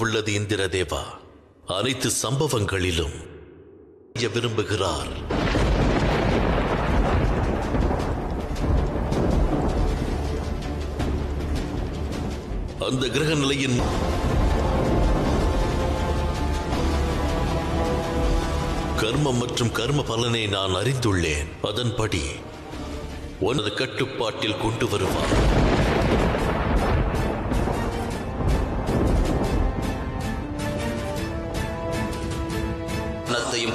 உள்ளது இந்திர தேவா. அனைத்து சம்பவங்களிலும் விரும்புகிறார். அந்த கிரக நிலையின் கர்மம் மற்றும் கர்ம பலனை நான் அறிந்துள்ளேன். அதன்படி உனது கட்டுப்பாட்டில் கொண்டு வருவார்.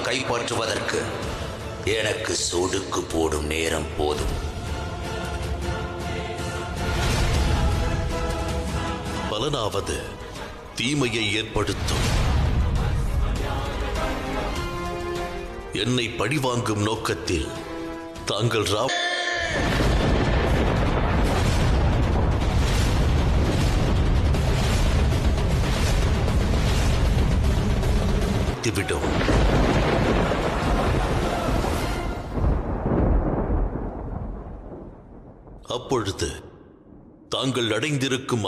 கைப்பற்றுவதற்கு எனக்கு சொடுக்கு போடும் நேரம் போதும். பலனாவது தீமையை ஏற்படுத்தும். என்னை பழிவாங்கும் நோக்கத்தில் தாங்கள் விடும். அப்பொழுது தாங்கள் அடைந்திருக்கும்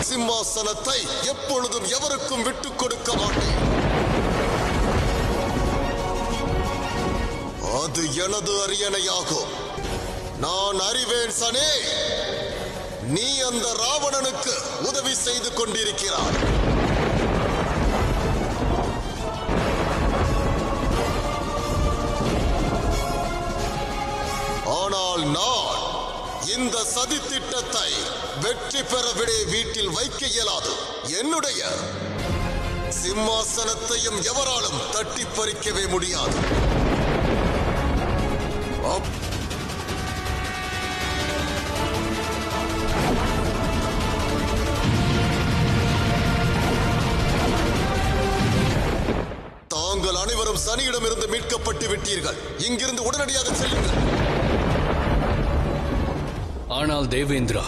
சிம்மாசனத்தை எப்பொழுதும் எவருக்கும் விட்டுக் கொடுக்க மாட்டேன். அது எனது அரியணையாகும். நான் அறிவேன் சனே, நீ அந்த ராவணனுக்கு உதவி செய்து கொண்டிருக்கிறாய். ஆனால் நான் இந்த சதி திட்டத்தை வெற்றி பெற வீட்டில் வைக்க இயலாது. என்னுடைய சிம்மாசனத்தையும் எவராலும் தட்டி பறிக்கவே முடியாது. தாங்கள் அனைவரும் சனியிடமிருந்து மீட்கப்பட்டு விட்டீர்கள். இங்கிருந்து உடனடியாக செல்லுங்கள். ஆனால் தேவேந்திரா,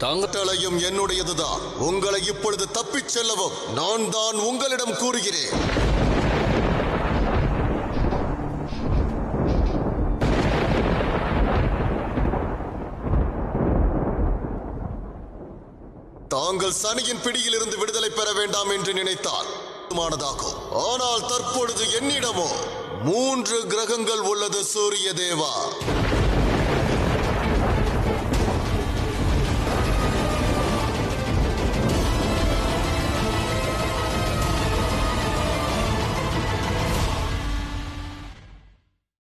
தாங்களையும் என்னுடையதுதான். உங்களை இப்பொழுது தப்பிச் செல்லவும் நான் தான் உங்களிடம் கூறுகிறேன். தாங்கள் சனியின் பிடியில் இருந்து விடுதலை பெற வேண்டாம் என்று நினைத்தால் ஆனால் தற்பொழுது என்னிடமோ 3 கிரகங்கள் உள்ளது சூரிய தேவா.